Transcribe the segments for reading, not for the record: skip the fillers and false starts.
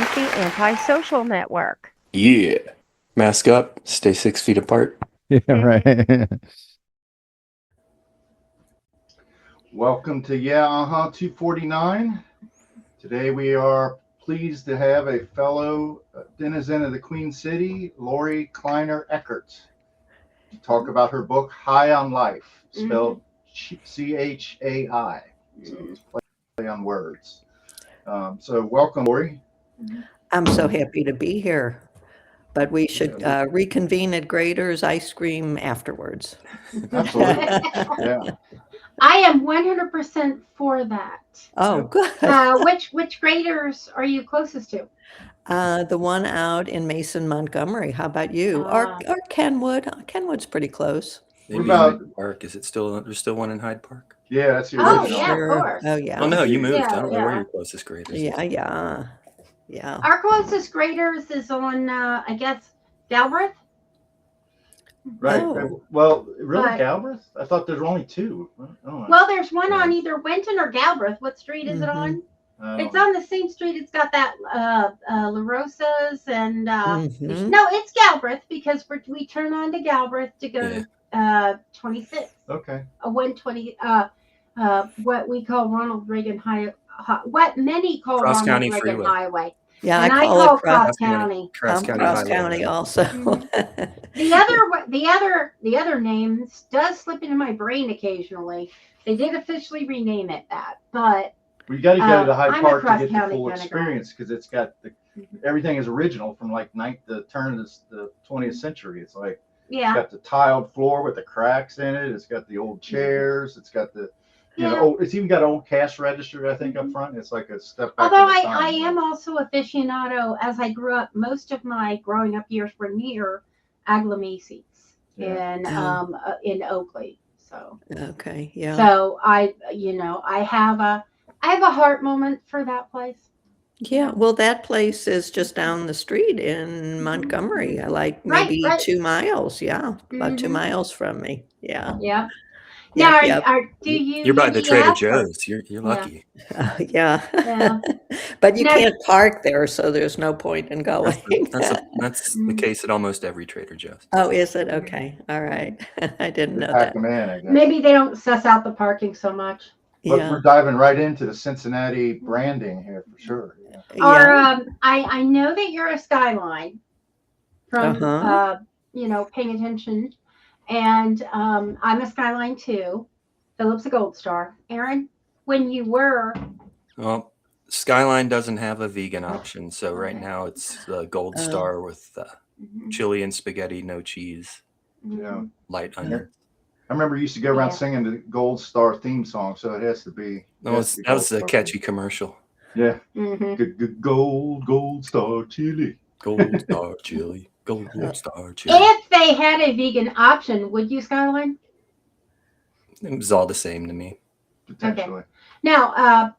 the antisocial network. Yeah. Mask up, stay 6 feet apart. Yeah, right. Welcome to YeahUhHuh 249. Today we are pleased to have a fellow denizen of the Queen City, Lorie Kleiner Eckert, to talk about her book, High on Life, spelled C-H-A-I. So it's play on words. So welcome, Lorie. I'm so happy to be here, but we should reconvene at Grader's Ice Cream afterwards. Absolutely. Yeah. I am 100% for that. Oh, good. Which graders are you closest to? The one out in Mason, Montgomery. How about you? Or Kenwood? Kenwood's pretty close. Maybe about- Hyde Park. Is it still? There's still one in Hyde Park? Yeah, that's the Oh, original. yeah, Sure. of course. Oh, yeah. Oh no, you moved. Yeah, I don't know yeah. where your closest grade is. Yeah. Our closest graders is on, I guess, Galbraith. Right. Oh. Well, really, But- Galbraith? I thought there were only two. Oh, Well, there's one on either Winton or Galbraith. What street is it on? It's on the same street. It's got that La Rosa's and Mhm. no, it's Galbraith because we turn on to Galbraith to go to 26. Okay. 120. What we call Ronald Reagan what many call Cross Ronald County Reagan Freeway. Highway. Yeah, And I call call it Cross County. Cross County. Cross Highway. County also. The other names does slip into my brain occasionally. They did officially rename it that, but We got to go to Hyde I'm a Park to Cross get the County full kinda guy. experience because it's got everything is original from like the turn of the 20th century. It's like it's yeah. got the tiled floor with the cracks in it. It's got the old chairs. It's got the Yeah. it's even got an old cash register I think up front. It's like a step back. Although in I time. am also aficionado, as I grew up, most of my growing up years were near Aglamesi's in Oakley. So Okay, yeah. so I have a heart moment for that place. Yeah, well, that place is just down the street in Montgomery. Like Right, maybe right. 2 miles. Yeah, about 2 Mhm. miles from me. Yeah. Yeah. Yep, Now, yep. do you? You're by the use Trader apps or- Joe's. You're lucky. Yeah. Yeah. But you Now- can't park there, so there's no point in going. That's the case at almost every Trader Joe's. Oh, is it? Okay. All right. I didn't They know pack that. them in, I guess. Maybe they don't suss out the parking so much. But Yeah. we're diving right into the Cincinnati branding here for sure. Yeah. Or I know that you're a Skyline from Uh-huh. paying attention, and I'm a Skyline too. Philip's a Gold Star. Aaron, when you were Well, Skyline doesn't have a vegan option, so right now it's the Gold Oh. Star with chili and spaghetti, no cheese, Yeah. light onion. I remember you used to go around Yeah. singing the Gold Star theme song, so it has to be. That was a catchy commercial. Yeah. Mhm. Gold Star chili. Gold Star chili. Gold Star chili. If they had a vegan option, would you Skyline? It was all the same to me. Potentially. Now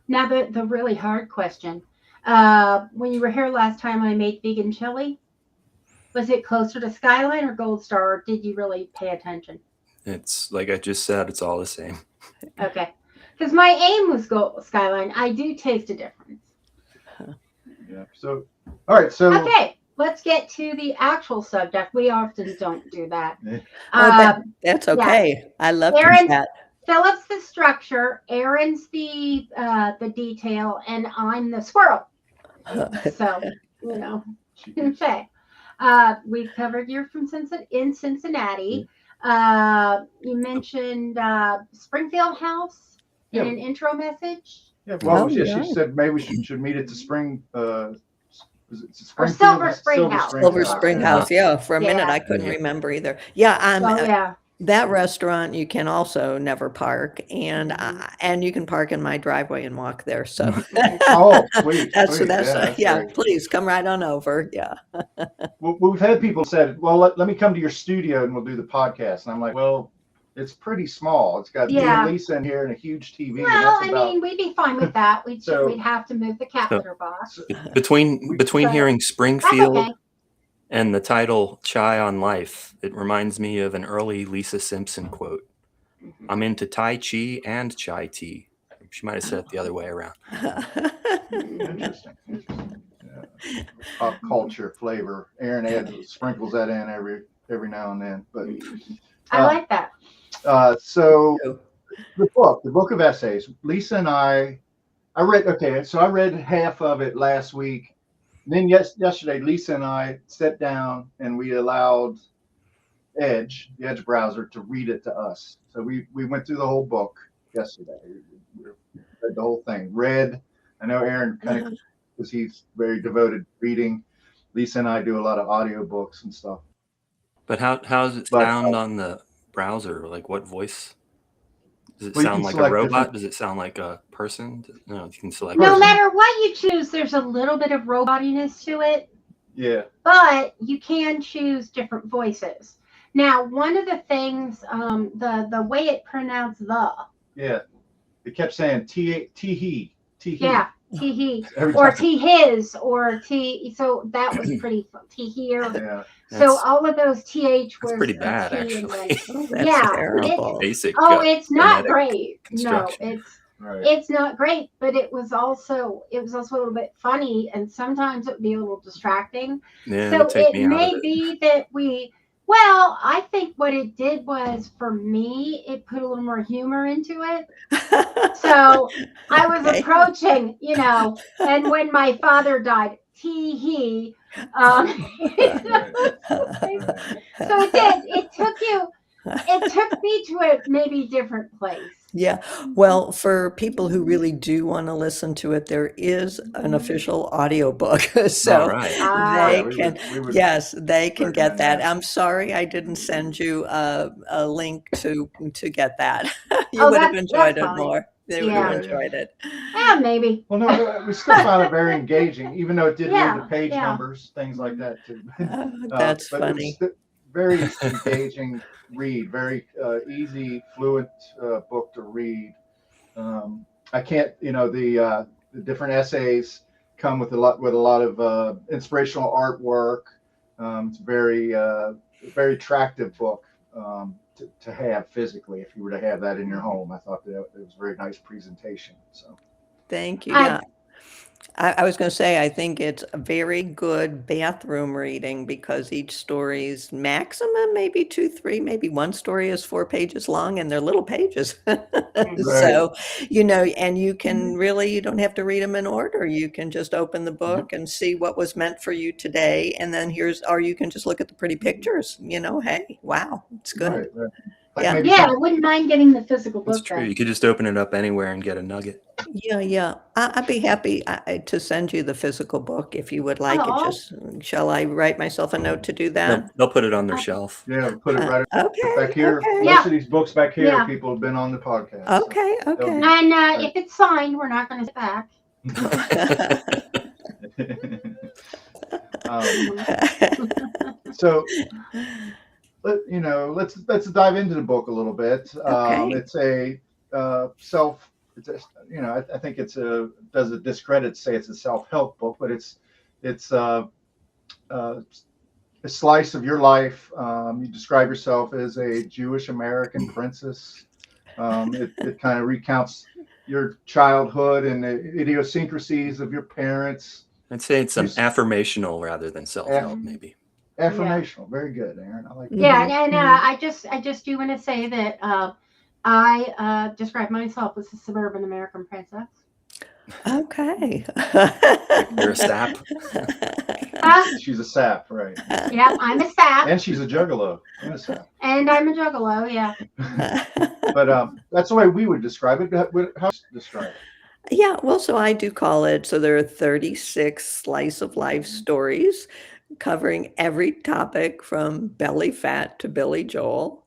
the really hard question. When you were here last time, I made vegan chili. Was it closer to Skyline or Gold Star, or did you really pay attention? It's like I just said, it's all the same. Okay, because my aim was Skyline. I do taste a difference. Yeah. So, all right. So. Okay, let's get to the actual subject. We often don't do that. That's okay. I love Aaron's- that. Philip's the structure, Aaron's the detail, and I'm the squirrel. So, okay. We've covered you're from Cincinnati. You mentioned Springfield House in an intro message. Yeah. Well, Oh, yeah. she said maybe we should meet at the Spring. Is it Springfield? Silver Spring House. Silver Spring House. Yeah. For a minute, Yeah. I couldn't remember either. Yeah. So, yeah. That restaurant, you can also never park, and you can park in my driveway and walk there. So Oh, sweet. that's sweet. Great. Please come right on over. Yeah. Well, we've had people said, "Well, let me come to your studio and we'll do the podcast." And I'm like, "Well, it's pretty small. It's got me and Lisa in here and a huge TV." and Well, that's I about- mean, we'd be fine with that. We'd have to move the capture box. Between So- hearing That's Springfield okay. and the title Chai on Life, it reminds me of an early Lisa Simpson quote. I'm into Tai Chi and chai tea. She might have said it the other way around. Interesting. pop culture flavor. Aaron sprinkles that in every now and then. But I like that. so the book of essays. Lisa and I read. Okay, so I read half of it last week. And then yesterday, Lisa and I sat down and we allowed the Edge browser, to read it to us. So we went through the whole book yesterday. We read the whole thing. I know Aaron kind of, because he's very devoted to reading. Lisa and I do a lot of audiobooks and stuff. But how does it sound on the browser? Like what voice? Does it sound like a robot? Does it sound like a person? No, you can select. No matter what you choose, there's a little bit of robotiness to it. Yeah. But you can choose different voices. Now, one of the things, the way it pronounced the. Yeah. It kept saying he. Yeah, he. Or his, or so that was pretty fun. Here. Yeah. So all of those th was pretty bad, actually. Terrible. Basic. It's not great. No, Right. it's not great, but it was also a little bit funny, and sometimes it would be a little distracting. Yeah, so it may be that I think what it did was, for me, it put a little more humor into it. So I was approaching, and when my father died, he. So it took me to a maybe different place. Yeah. Well, for people who really do want to listen to it, there is an official audiobook. So they can get that. I'm sorry I didn't send you a link to get that. You would have enjoyed it more. They would have enjoyed it. Yeah, maybe. Well, no, we still found it very engaging, even though it did read the page numbers, things like that too. That's funny. Very engaging read, very easy, fluent book to read. I can't, the different essays come with a lot of inspirational artwork. It's very attractive book to have physically. If you were to have that in your home, I thought that it was a very nice presentation. So, thank you. Yeah. I was going to say, I think it's a very good bathroom reading, because each story's maximum maybe 2, 3, maybe one story is 4 pages long, and they're little pages. So, and you can you don't have to read them in order. You can just open the book and see what was meant for you today. And then or you can just look at the pretty pictures, hey, wow, it's good. Right. I wouldn't mind getting the physical book. That's true. You could just open it up anywhere and get a nugget. Yeah. I'd be happy to send you the physical book if you would like it. Shall I write myself a note to do that? They'll put it on their shelf. Yeah, put it right back here. Okay. Most of these books back here, people have been on the podcast. Okay. And if it's signed, we're not going to sit back. So, let's dive into the book a little bit. It's a I think does a discredit to say it's a self-help book, but it's a slice of your life. You describe yourself as a Jewish American princess. It kind of recounts your childhood and the idiosyncrasies of your parents. I'd say it's some affirmational rather than self-help, maybe. Affirmational, very good, Aaron. I like that. Yeah, and I just do want to say that I describe myself as a suburban American princess. Okay. You're a sap. She's a sap, right? Yeah, I'm a sap. And she's a juggalo. And a sap. And I'm a juggalo, yeah. But that's the way we would describe it. How would you describe it? Yeah, well, so I do call it, so there are 36 slice of life stories covering every topic from belly fat to Billy Joel.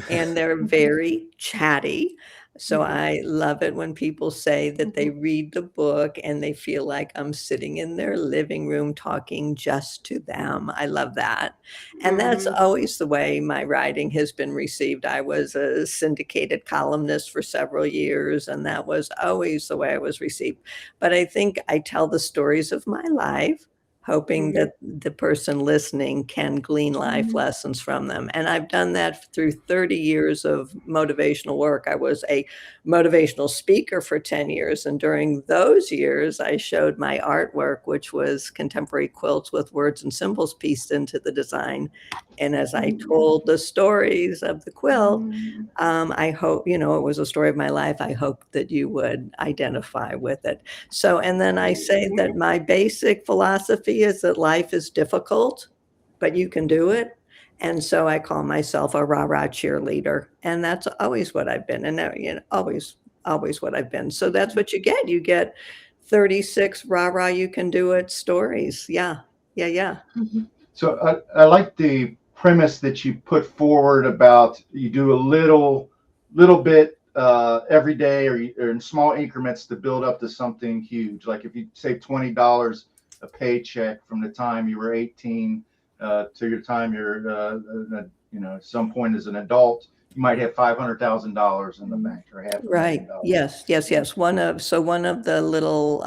And they're very chatty. So I love it when people say that they read the book and they feel like I'm sitting in their living room talking just to them. I love that. And that's always the way my writing has been received. I was a syndicated columnist for several years, and that was always the way I was received. But I think I tell the stories of my life hoping that the person listening can glean life lessons from them. And I've done that through 30 years of motivational work. I was a motivational speaker for 10 years. And during those years, I showed my artwork, which was contemporary quilts with words and symbols pieced into the design. And as I told the stories of the quilt, I hope, it was a story of my life. I hope that you would identify with it. So, and then I say that my basic philosophy is that life is difficult, but you can do it. And so I call myself a rah-rah cheerleader. And that's always what I've been. And always what I've been. So that's what you get. You get 36 rah-rah, you can do it stories. Yeah. So I like the premise that you put forward about you do a little bit every day or in small increments to build up to something huge. Like if you save $20 a paycheck from the time you were 18 to your time you're at some point as an adult, you might have $500,000 in the bank or half a million dollars. Yes. One of the little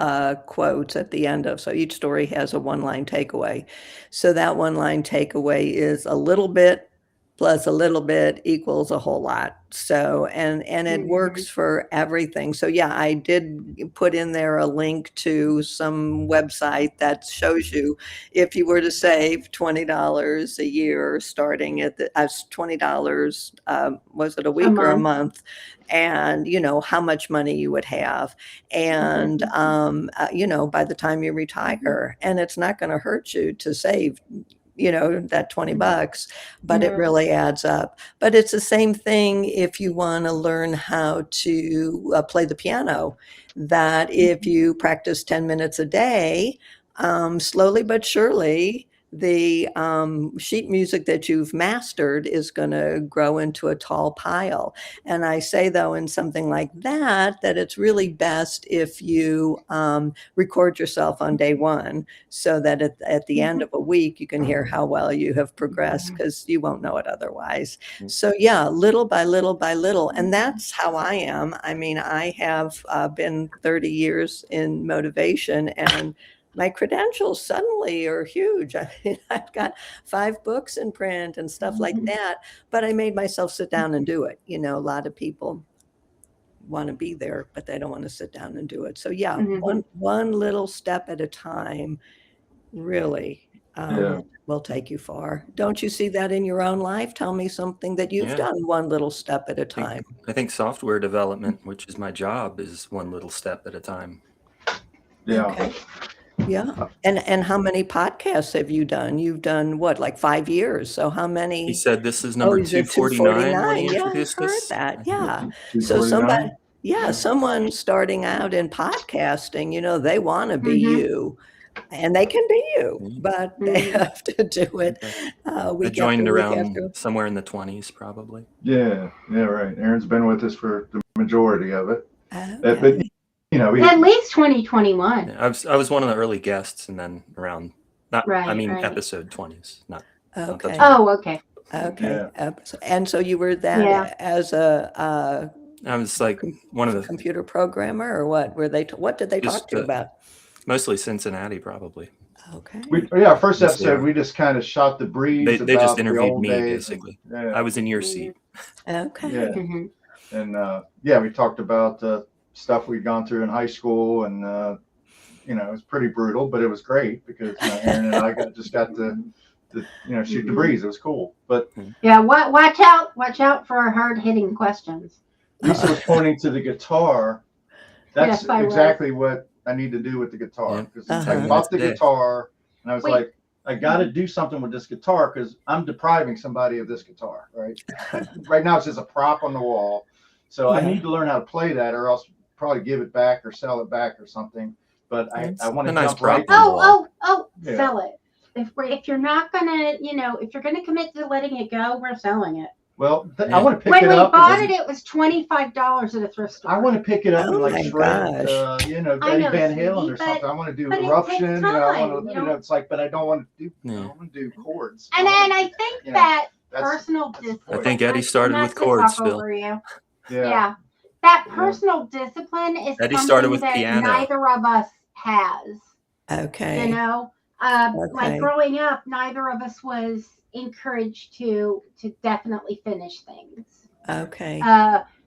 quotes at the end of, so each story has a one-line takeaway. So that one-line takeaway is a little bit plus a little bit equals a whole lot. So, and it works for everything. So yeah, I did put in there a link to some website that shows you if you were to save $20 a year, starting at as $20, was it a week or a month? And how much money you would have. And, by the time you retire, and it's not going to hurt you to save that $20, but it really adds up. But it's the same thing if you want to learn how to play the piano, that if you practice 10 minutes a day, slowly but surely, the sheet music that you've mastered is going to grow into a tall pile. And I say, though, in something like that it's really best if you record yourself on day one, so that at the end of a week, you can hear how well you have progressed, because you won't know it otherwise. So yeah, little by little by little. And that's how I am. I mean, I have been 30 years in motivation, and my credentials suddenly are huge. I mean, I've got 5 books in print and stuff like that, but I made myself sit down and do it. A lot of people want to be there, but they don't want to sit down and do it. So yeah, one little step at a time really will take you far. Don't you see that in your own life? Tell me something that you've done one little step at a time. I think software development, which is my job, is one little step at a time. Yeah. Okay. Yeah. And how many podcasts have you done? You've done what, like 5 years? So how many? He said this is number 249 when he introduced us. That. Yeah. So somebody, someone starting out in podcasting, they want to be you. And they can be you, but they have to do it. I joined around somewhere in the 20s, probably. Yeah, right. Aaron's been with us for the majority of it. Okay. But, at least 2021. Yeah, I was one of the early guests, and then around, episode 20s, not. Okay. Okay. Okay. Yeah. And so you were that as a. I was like one of the computer programmer, or what? What did they talk to you about? Mostly Cincinnati, probably. Okay. First episode, we just kind of shot the breeze. They just interviewed the me, days. basically. I was in your seat. Okay. Yeah. And we talked about stuff we'd gone through in high school, and it was pretty brutal, but it was great because Aaron and I got to shoot the breeze. It was cool. But watch out for hard-hitting questions. Lisa was pointing to the guitar. That's exactly what I need to do with the guitar, because I bought the guitar and I was like, I got to do something with this guitar because I'm depriving somebody of this guitar, right? Right now it's just a prop on the wall. So I need to learn how to play that, or else probably give it back or sell it back or something. But I want to jump right. Sell it. If you're not gonna, if you're gonna commit to letting it go, we're selling it. Well, I want to pick it up. When we bought it, it was $25 at a thrift store. I want to pick it up and shred, Eddie Van Halen or something. I want to do Eruption. It's like, but I don't want to do. I want to do chords. And I think that personal discipline. I think Eddie started with chords, Phil. Yeah. That personal discipline is Eddie something started with that piano. neither of us has. Okay. Like Okay. growing up, neither of us was encouraged to definitely finish things. Okay.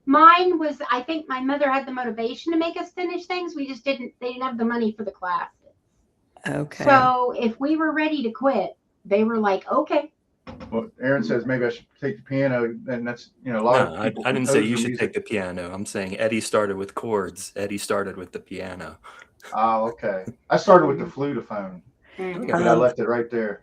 Mine was, I think my mother had the motivation to make us finish things. We just didn't, they didn't have the money for the classes. Okay. So if we were ready to quit, they were like, okay. Well, Aaron says maybe I should take the piano, and that's, you know, a lot No, of people I didn't say you compose should music. take the piano. I'm saying Eddie started with chords. Eddie started with the piano. Oh, okay. I started with the flutophone, Okay. but I left it right there.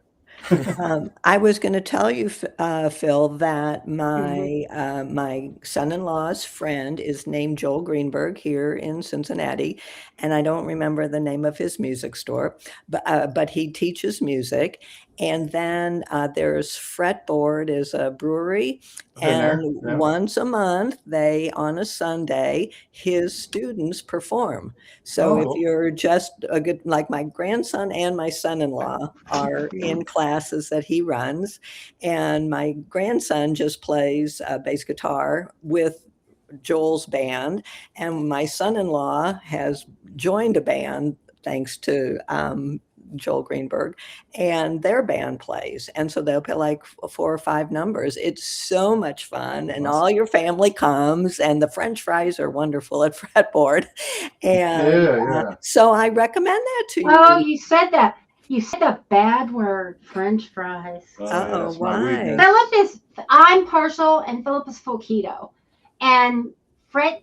I was going to tell you, Phil, that my son-in-law's friend is named Joel Greenberg here in Cincinnati, and I don't remember the name of his music store, but he teaches music. And then there's Fretboard is a brewery, Been there, and yeah. once a month, on a Sunday, his students perform. So if Oh. you're just a good, like my grandson and my son-in-law are in classes that he runs, and my grandson just plays bass guitar with Joel's band, and my son-in-law has joined a band thanks to Joel Greenberg, and their band plays. And so they'll play like 4 or 5 numbers. It's so much fun, and all your family comes, and the French fries are wonderful at Fretboard. And Yeah. so I recommend that to you. Oh, you said that. You said a bad word, French fries. Oh, Uh-oh, yeah, that's my why? weakness. Philip is, I'm partial, and Philip is full keto. And French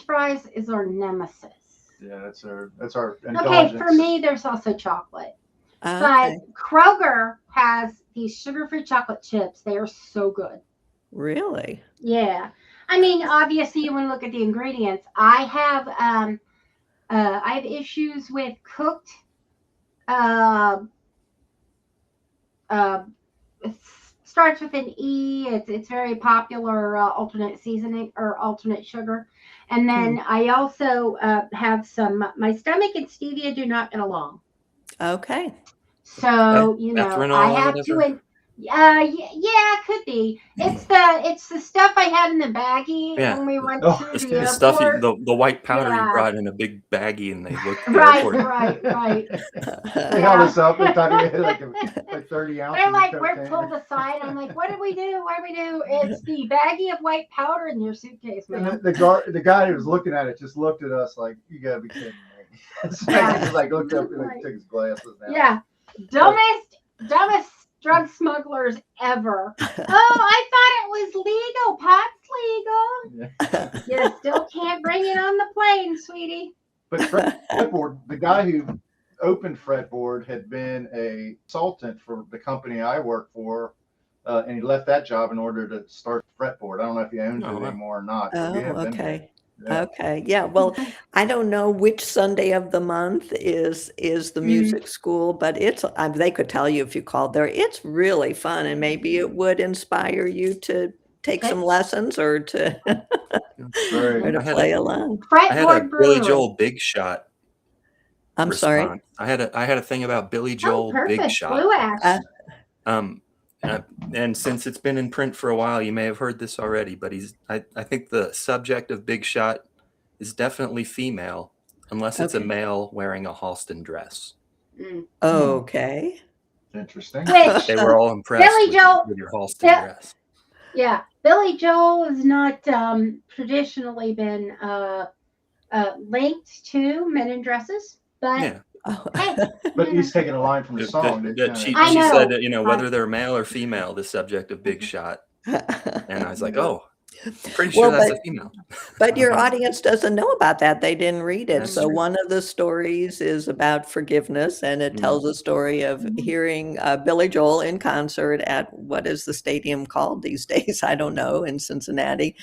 fries is our nemesis. Yeah, that's our Okay, indulgence. for me, there's also chocolate. Okay. But Kroger has these sugar-free chocolate chips. They are so good. Really? Yeah. I mean, obviously, you want to look at the ingredients. I have issues with cooked. It starts with an E. It's very popular alternate seasoning or alternate sugar. And then I also have some. My stomach and stevia do not get along. Okay. So you know, Ethanol I or have whatever? to. Yeah, it could be. It's the stuff I had in the baggie Yeah. when we went Oh, through The the stuff, airport. the white powder you Yeah. brought in a big baggie, and they looked at the Right. They held us up and thought we had like 30 ounces They're of like, cocaine. we're pulled aside. I'm like, what did we do? What did we do? It's the baggie of white powder in your suitcase, And man. the guy who was looking at it just looked at us like, you gotta be kidding me. So he just like looked up and like, took his glasses down. Yeah. Dumbest drug smugglers ever. Oh, I thought it was legal. Pot's legal. Yeah. You still can't bring it on the plane, sweetie. But Fretboard, the guy who opened Fretboard had been a consultant for the company I work for, and he left that job in order to start Fretboard. I don't know if he owns it anymore or not. But we Oh, have been there. okay. Yeah. Okay. Yeah. Well, I don't know which Sunday of the month is the music school, but it's they could tell you if you called there. It's really fun, and maybe it would inspire you to take some lessons or to Right. or to play along. I had a Fretboard Billy Brewery. Joel Big Shot I'm sorry. response. I had a thing about Billy Oh, Joel Big perfect. Shot. Blue ash. And since it's been in print for a while, you may have heard this already, but I think the subject of Big Shot is definitely female, unless it's a Okay. male wearing a Halston dress. Okay. Interesting. Which, They were all impressed Billy Joel- with your Halston Yeah. dress. yeah, Billy Joel has not traditionally been linked to men in dresses, but Yeah. Oh. hey, But he's taking a line from the song. She I know. said that, whether they're male or female, the subject of Big Shot. And I was like, oh, I'm pretty sure Well, that's a female. But your audience doesn't know about that. They didn't read it. That's So true. one of the stories is about forgiveness, and it tells a story of hearing Billy Joel in concert at what is the stadium called these days? I don't know, in Cincinnati.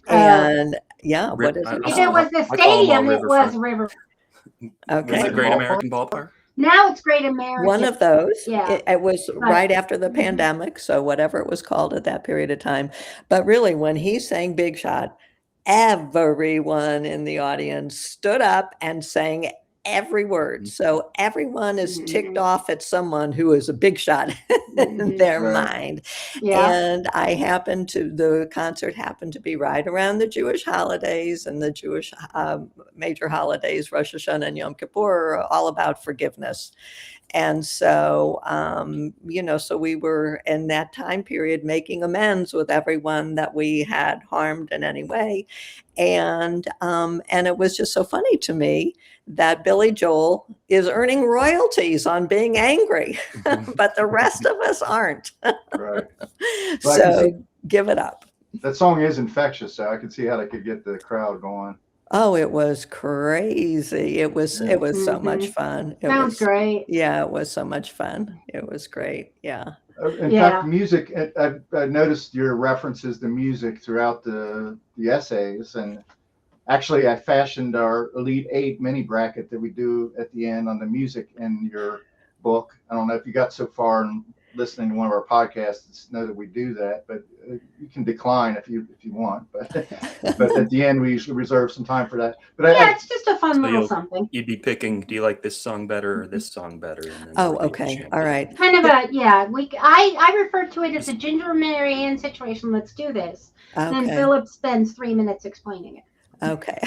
And what is it? if it was the I call them all stadium, it was Riverfront. River. Okay. Was it Great American Ballpark? Now it's Great American. One of those. Yeah. It was right after the pandemic, so whatever it was called at that period of time. But really, when he sang Big Shot, everyone in the audience stood up and sang every word. So everyone is ticked Mhm. off at someone who is a big shot in Mhm. their Right. mind. Yeah. And the concert happened to be right around the Jewish holidays, and the Jewish major holidays, Rosh Hashanah and Yom Kippur, are all about forgiveness. And so, so we were in that time period making amends with everyone that we had harmed in any way. And it was just so funny to me that Billy Joel is earning royalties on being angry, but the rest of us aren't. Right. But I can see So give it up. that song is infectious, so I could see how they could get the crowd going. Oh, it was crazy. It was Yeah. so much fun. Sounds great. Yeah, it was so much fun. It was great. Yeah. In Yeah. fact, music, I noticed your references to music throughout the essays. And actually, I fashioned our Elite 8 mini bracket that we do at the end on the music in your book. I don't know if you got so far and listening to one of our podcasts know that we do that, but you can decline if you want. But at the end, we usually reserve some time for that. But Yeah, it's just a fun little something. You'd be picking, do you like this song better or this song better? And then Oh, there would be a okay. All right. Kind of a, yeah, I refer to it as a Ginger Mary Ann situation. Let's do this. Then Okay. Philip spends 3 minutes explaining it. Okay.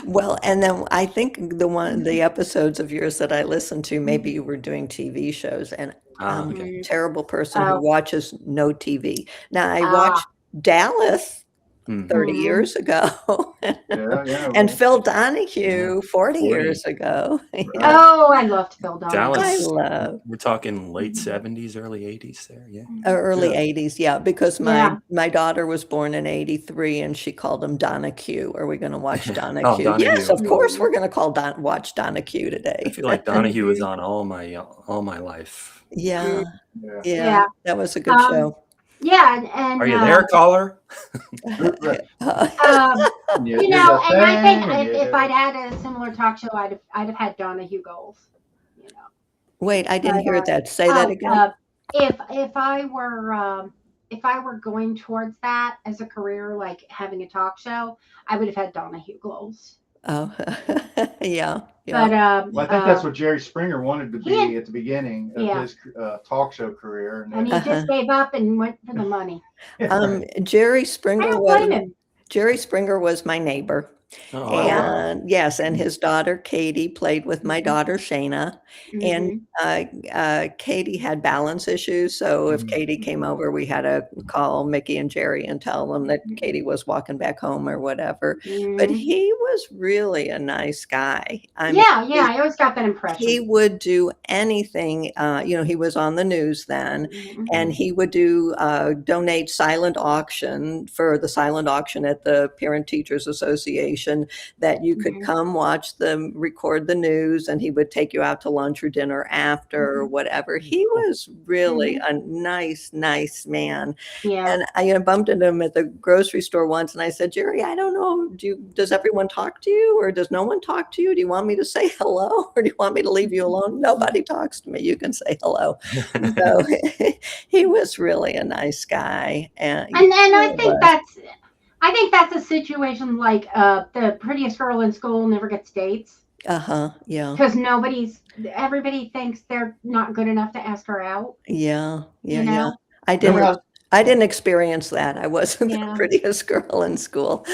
Well, and then I think the episodes of yours that I listened to, maybe you were doing TV shows, and I'm okay. a terrible person Oh. who watches no TV. Now, I Ah. watched Dallas 30 Mhm. years ago, yeah. and Well, Phil Donahue 40 40. years ago. Right. Oh, I loved Phil Donahue. I Dallas, love we're talking late 70s, early 80s there. Yeah. early Yeah. 80s, yeah, because Yeah. my daughter was born in 83, and she called him Donahue. Are we going to watch Donahue? Donahue. Yes, of course Mhm. we're going to watch Donahue I today. feel like Donahue is on all my life. Yeah, Yeah. yeah, that was a good show. Yeah, and Are you there, caller? Right. you do know, the and I think thing, if I'd had a similar talk show, I'd have had Donahue goals. You know, Wait, I didn't But, hear that. Say that again. if I were going towards that as a career, like having a talk show, I would have had Donahue goals. Oh, yeah, But yeah. Well, I think that's what Jerry Springer wanted to he- be at the beginning of Yeah. his talk show career. and he just gave up and went for the money. Jerry I Springer don't blame him. was my neighbor. Oh, wow. And yes, and his daughter Katie played with my daughter Shayna, and Katie had balance issues. So if Katie came over, we had to call Mickey and Jerry and tell them that Katie was walking back home or whatever. But he was really a nice guy. I mean, I always got that impression. he would do anything. He was on the news then, and he would donate silent auction for the silent auction at the Parent Teachers Association, that you could come watch them record the news, and he would take you out to lunch or dinner after or whatever. He was really a nice man. Yeah. And I bumped into him at the grocery store once, and I said, Jerry, I don't know, does everyone talk to you, or does no one talk to you? Do you want me to say hello, or do you want me to leave you alone? Nobody talks to me. You can say hello. So he was really a nice guy. And I think that's a situation like the prettiest girl in school never gets dates. Yeah. Because everybody thinks they're not good enough to ask her out. Yeah. You know? I didn't experience that. I wasn't the prettiest girl in school.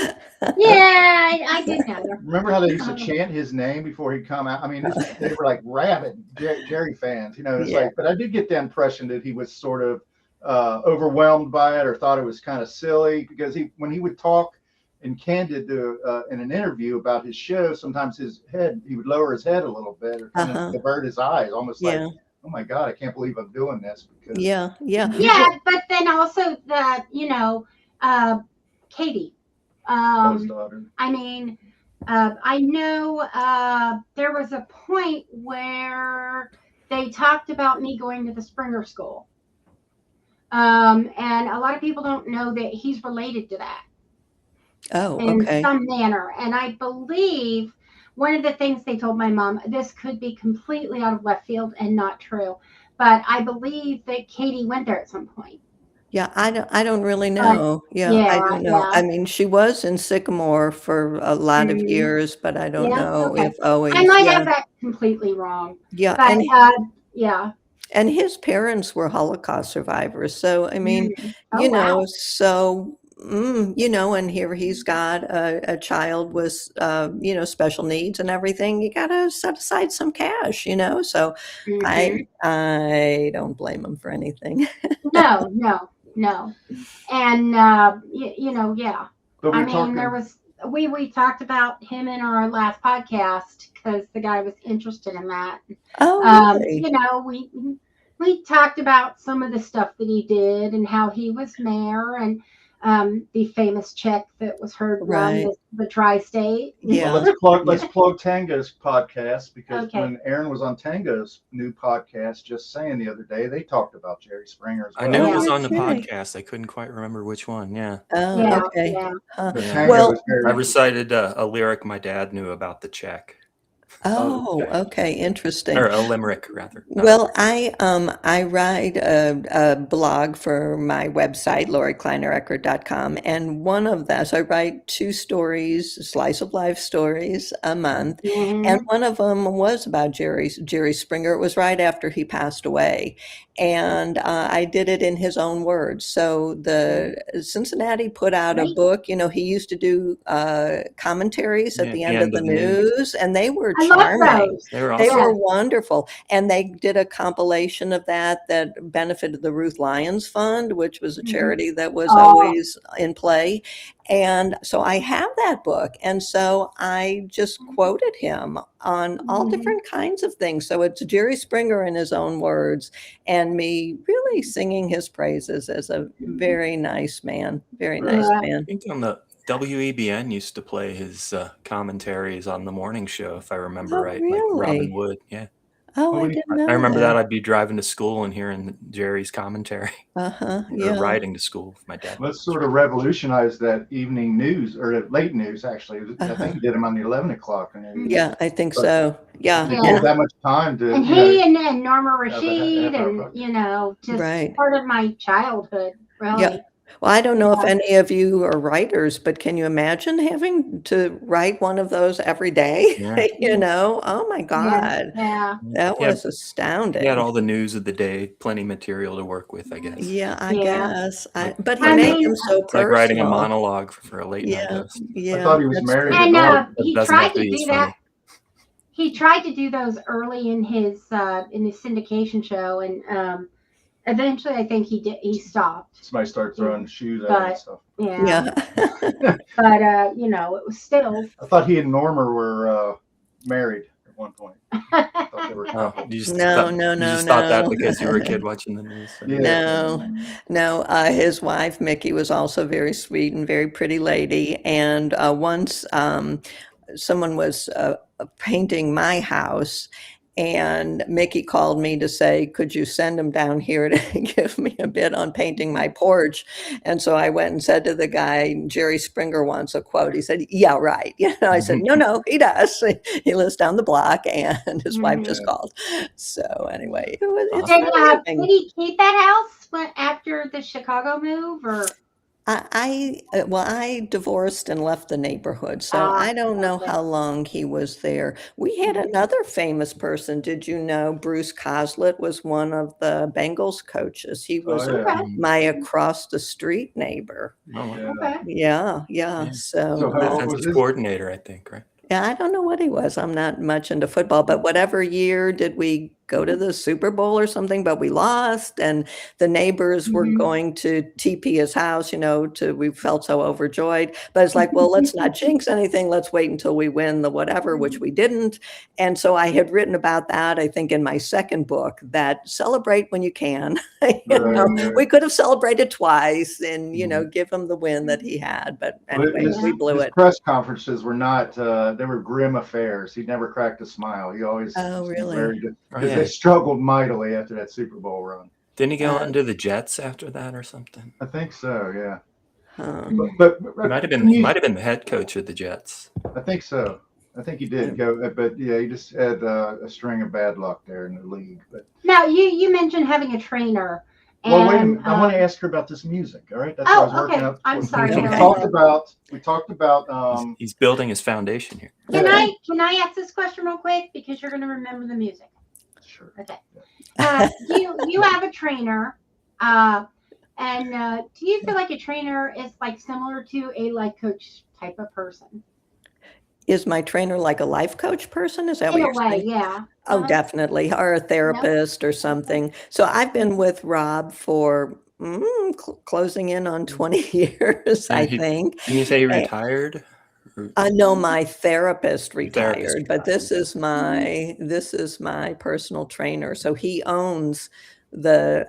Yeah, I did know. Remember how they used to chant his name before he'd come out? I mean, they were like rabid Jerry fans, It's like, but I did get the impression that he was sort of overwhelmed by it, or thought it was kind of silly, because when he would talk in candid in an interview about his show, sometimes he would lower his head a little bit, or kind of avert his eyes, almost like, oh my God, I can't believe I'm doing this. Because but then also that Katie, his daughter. I mean, I know there was a point where they talked about me going to the Springer School. And a lot of people don't know that he's related to that. Oh, in okay. some manner. And I believe one of the things they told my mom, this could be completely out of left field and not true, but I believe that Katie went there at some point. Yeah, I don't really know. Yeah, I Yeah, don't know. yeah. I mean, she was in Sycamore for a lot of Mhm. years, but I don't Yeah, know okay. if I always. might Yeah, have that completely wrong, yeah, but yeah. and his parents were Holocaust survivors. So I mean, Oh wow. and here he's got a child with special needs and everything. You got to set aside some cash, So Hmm. I don't blame him for anything. No, no, no. And yeah. But I we're mean, there talking. was we talked about him in our last podcast because the guy was interested in that. Oh, You really? know, we talked about some of the stuff that he did and how he was mayor and the famous check that was heard run Right. the tri-state. Well, Yeah. let's plug Tango's podcast, because Okay. when Aaron was on Tango's new podcast, Just Saying, the other day, they talked about Jerry Springer as I knew well. it Yeah. was on the Okay. podcast. I couldn't quite remember which one. Yeah. Oh, Yeah, okay. yeah. But Yeah. Tango Well, was very I interesting. recited a lyric my dad knew about the check, oh, Okay. okay, interesting. or a limerick rather. not a Well, lyric. I write a blog for my website, LorieKleinerEckert.com, and one of that, so I write 2 stories, slice of life stories a month, and Mhm. one of them was about Jerry Springer. It was right after he passed away, and I did it in his own words. So the Cincinnati put out a Great. book. He used to do commentaries at Yeah, the the end of end the of the news. news, and they were I love charming. those. They were They awesome. were Yes. wonderful. And they did a compilation of that benefited the Ruth Lyons Fund, which was a Mhm. charity that was Oh, always in play. And so I have that book. And so I just quoted him on all mhm. different kinds of things. So it's Jerry Springer in his own words and me really singing his praises as a very nice man, very nice Yeah. I man. think on the WEBN used to play his commentaries on the morning show, if I remember Oh, right, like Robin really? Wood. Yeah. Oh, Well, I we, didn't I know remember that. that. I'd be driving to school and hearing Jerry's commentary, or Yeah. riding to school if my dad let's was. sort of revolutionize that evening news, or the late news, actually. I think he did them on the 11 o'clock news. Yeah, I think But so. Yeah. if you Yeah. have that much time to, And you know, he and Norma have Rashid our and podcast. just Right. part of my childhood, Yeah. really. Well, I don't know if Yeah. any of you are writers, but can you imagine having to write one of those every day? Yeah. Oh my Yeah. God, Yeah. that He had, was he had astounding. all the news of the day, plenty material to work with, I guess. Yeah, I Yeah. guess. Like, But he I made mean, them so it's like writing a personal. monologue for a late night Yeah, host. I yeah, thought he was that's married true. to and Norma. It he doesn't tried have to to be do as that. funny. He tried to do those early in his syndication show, and eventually, I think he stopped. Somebody started throwing shoes at him and But stuff. yeah, Yeah. but it was still. I thought he and Norma were married at one point. I thought they were a Oh, couple. you just No, thought, no, you no, just thought that no. because you were a kid watching the news. So. Yeah. No. His wife, Mickey, was also very sweet and very pretty lady. And once someone was painting my house, and Mickey called me to say, could you send him down here to give me a bid on painting my porch? And so I went and said to the guy, Jerry Springer wants a quote. He said, yeah, right. I said, no, he does. He lives down the block, and his wife just called. So anyway, it's Awesome. very Did he keep that house after the Chicago move, or? I divorced and left the neighborhood, so I don't know Okay. how long he was there. We had another famous person. Did you know Bruce Coslett was one of the Bengals coaches? He was Oh, yeah. Okay. my across the street neighbor. Oh, wow. Yeah. Okay. Yeah. Yeah. So, So how old was Offensive his? coordinator, I think, right? yeah, I don't know what he was. I'm not much into football, but whatever year did we go to the Super Bowl or something, but we lost, and the neighbors were Mhm. going to TP his house, we felt so overjoyed. But it's like, well, let's not jinx anything. Let's wait until we win the whatever, which we didn't. And so I had written about that, I think, in my second book, that celebrate when you can. Right. We could have celebrated twice and, Mhm. give him the win that he had. But Well, anyway, we blew his it. press conferences were not, they were grim affairs. He never cracked a smile. He always Oh, seemed really? very good. Oh, Because yeah. they struggled mightily after that Super Bowl run. Didn't he go on to the Jets after that or something? I think so, yeah. Huh. But He might have been the head coach of the Jets. I think so. I think he did go, but yeah, he just had a string of bad luck there in the league. But Now you mentioned having a trainer. Well, wait a And minute. I want to ask her about this music. All right, that's what I was working okay. up. I'm sorry. So we Okay. talked about. He's building his foundation here. Can Okay. I ask this question real quick because you're going to remember the music? Sure. Okay. You have a trainer, and do you feel like a trainer is like similar to a life coach type of person? Is my trainer like a life coach person? Is that what In a you're way, saying? yeah. Oh, Uh-huh. definitely. Or a therapist or something. So I've been with Rob for closing in on 20 years, I think. Didn't you say he And- retired? No, my therapist Your therapist retired, but retired. this is my personal trainer. So he owns the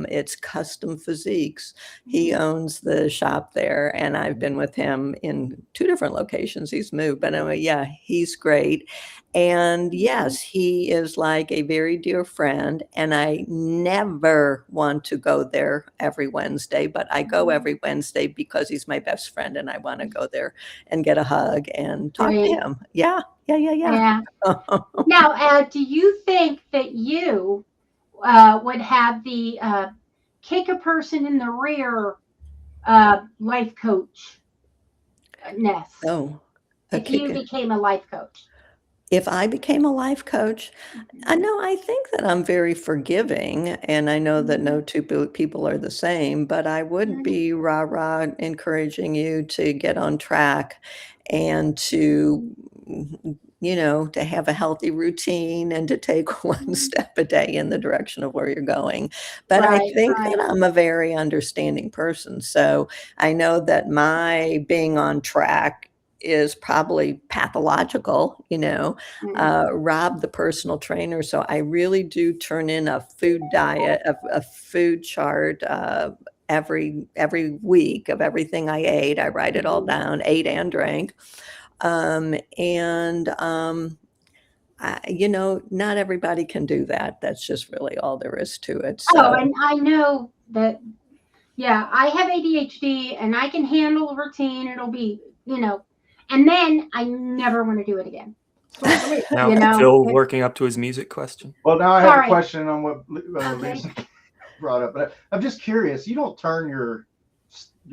it's Custom Physiques. He owns the shop there, and I've been with him in 2 different locations. He's moved, but anyway, yeah, he's great. And yes, he is like a very dear friend, and I never want to go there every Wednesday, but I go every Wednesday because he's my best friend, and I want to go there and get a hug and talk to Great. him. Yeah. Yeah. Now, do you think that you would have the kick a person in the rear life coach ness Oh, a if you kicker. became a life coach? If I became a life coach, I know I think that I'm very forgiving, and I know that no two people are the same, but I would be rah-rah encouraging you to get on track and to, to have a healthy routine and to take one step a day in the direction of where you're going. But I Right, think right. that I'm a very understanding person. So I know that my being on track is probably pathological, Rob, the personal trainer. So I really do turn in a food diet, a food chart every week of everything I ate. I write it all down, ate and drank. Not everybody can do that. That's just really all there is to it. Oh, So and I know that, yeah, I have ADHD and I can handle a routine. It'll be, and then I never want to do it again. Now, Phil working up to his music question. Well, now I have Sorry. a question on what Okay. Lisa brought up, but I'm just curious. You don't turn your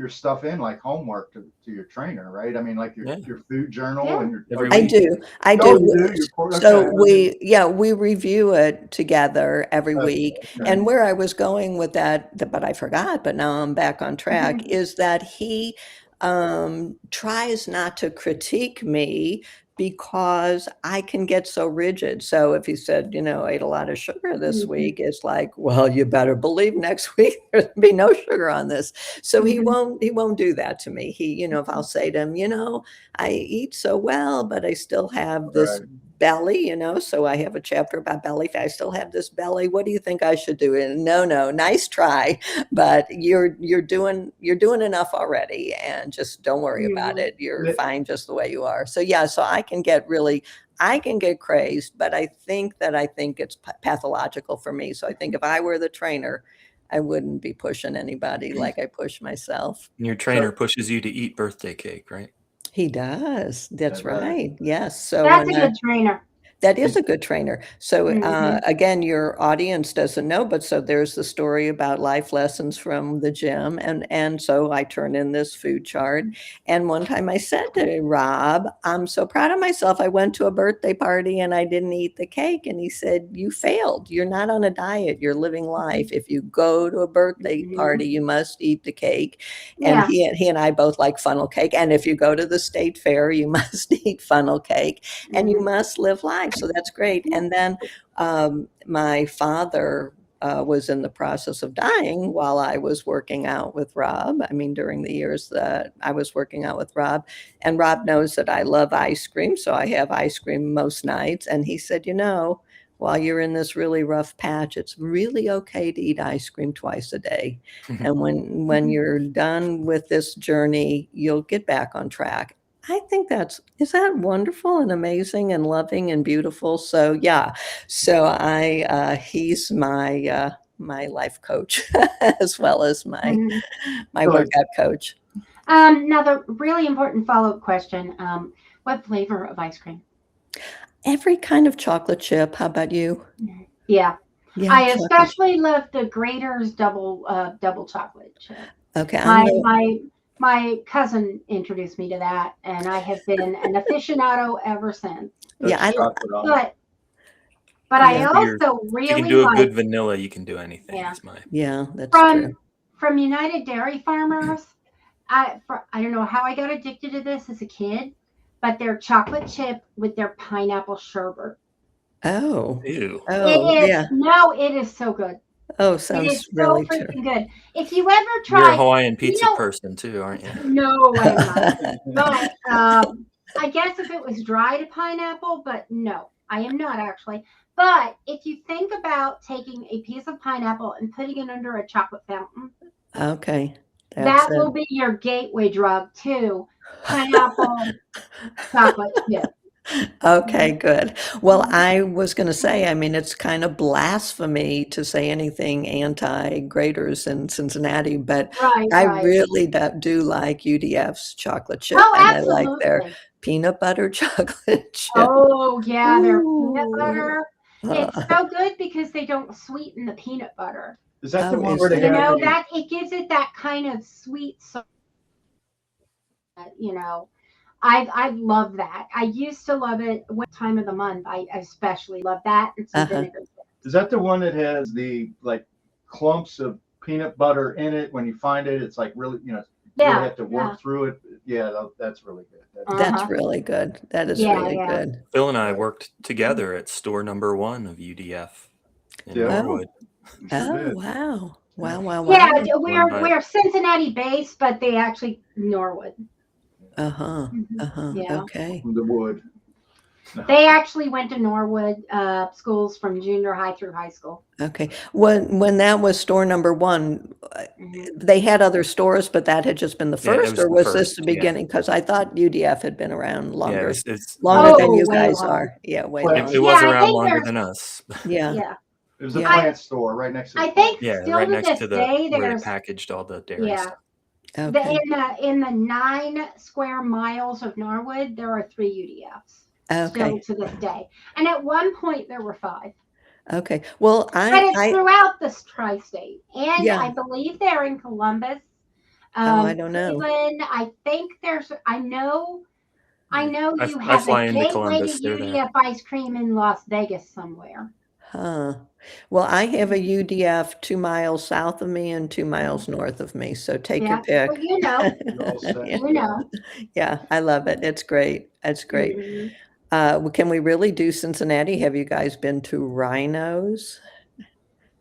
stuff in like homework to your trainer, right? I mean, like your food journal and your. Every I week. do. I Oh, do. you do? So Okay. we review it together every week. Okay. And where I was going with that, but I forgot, but now I'm back on track, is that he tries not to critique me because I can get so rigid. So if he said, I ate a lot of sugar this week, it's like, well, you better believe next week there'll be no sugar on this. So he won't do that to me. He, if I'll say to him, I eat so well, but I still have this belly, so I have a chapter about belly fat. I still have this belly. What do you think I should do? And no, nice try, but you're doing enough already, and just don't worry about it. You're fine just the way you are. So yeah, so I can get crazed, but I think it's pathological for me. So I think if I were the trainer, I wouldn't be pushing anybody like I push myself. And your trainer pushes you to eat birthday cake, right? He does. That's right. Yes. So that's a good trainer. That is a good trainer. So Mhm. again, your audience doesn't know, but so there's the story about life lessons from the gym. And so I turn in this food chart. And one time I said to Rob, I'm so proud of myself. I went to a birthday party and I didn't eat the cake. And he said, you failed. You're not on a diet. You're living life. If you go to a birthday party, you must eat the cake. And Yeah. he and I both like funnel cake. And if you go to the state fair, you must eat funnel cake and you must live life. So that's great. And then my father was in the process of dying while I was working out with Rob. I mean, during the years that I was working out with Rob. And Rob knows that I love ice cream. So I have ice cream most nights. And he said, while you're in this really rough patch, it's really okay to eat ice cream twice a day. And when you're done with this journey, you'll get back on track. I think is that wonderful and amazing and loving and beautiful. So yeah, so he's my my life coach as well as my workout coach. Now the really important follow-up question: what flavor of ice cream? Every kind of chocolate chip. How about you? Yeah. Yeah, I chocolate. especially love the Grater's double chocolate chip. Okay, My cousin introduced me to that, and I have been an aficionado ever since. Yeah, That's chocolate on it. But I Yeah. also If you can really do a like, good vanilla, you can do anything. Yeah. Is my yeah, that's true. from United Dairy Farmers. I don't know how I got addicted to this as a kid, but their chocolate chip with their pineapple sherbet. Oh, ew. yeah. It is so good. Oh, It sounds is so really true. freaking good. If you ever You're a try, Hawaiian pizza know- person too, aren't you? no, I'm not. But I guess if it was dried pineapple, but no, I am not actually. But if you think about taking a piece of pineapple and putting it under a chocolate fountain, Okay, that that's will be your gateway drug to pineapple chocolate chip. Okay, good. Well, I was going to say, I mean, it's kind of blasphemy to say anything anti-graters in Cincinnati, but Right, I right. really do like UDF's chocolate chip, Oh, and I like their absolutely. peanut butter chocolate chip. Oh, yeah, their peanut Ooh. butter. It's so good because they don't sweeten the peanut butter. Is that the Oh, one is where they that- You have know, the, that it gives it that kind of sweet, I love that. I used to love it one time of the month. I especially love that and some Uh-huh. vinegar. is that the one that has the like clumps of peanut butter in it? When you find it, it's like really, you really have to work through it. Yeah, that's really good. That's Uh-huh. really good. That is Yeah, really yeah. good. Phil and I worked together at store number 1 of UDF in Yeah. Norwood. You sure Oh, did. wow. Wow. Yeah, Run by- we're Cincinnati based, but they actually Norwood. Uh-huh. Yeah. Okay. From the wood. They actually went to Norwood schools from junior high through high school. Okay. When that was store number 1, they had other stores, but that had just been the Yeah, it first, was or the was this first, the yeah. beginning? Because I thought UDF had been around Yeah, longer, it's longer than Oh, you way guys longer. are. Yeah, way Well, longer. it was Yeah, I around think longer there's- than us. Yeah. Yeah. It was a Yeah. plant store right next to the I think Yeah, still right to next this to the day where they there's packaged all the dairy yeah. stuff. Okay. In the 9 square miles of Norwood, there are 3 UDFs Okay. still to this day. And at one point there were 5. Okay. Well, But it's throughout this tri-state. And Yeah. I believe they're in Columbus. I don't know. Cleveland, I think I know you I have a fly into gateway Columbus, to they're there. UDF ice cream in Las Vegas somewhere. Huh. Well, I have a UDF 2 miles south of me and 2 miles north of me. So take your Yeah. pick. Well, you know. You're all set. Yeah. You know. Yeah, I love it. It's great. It's great. Mhm. Can we really do Cincinnati? Have you guys been to Rhino's?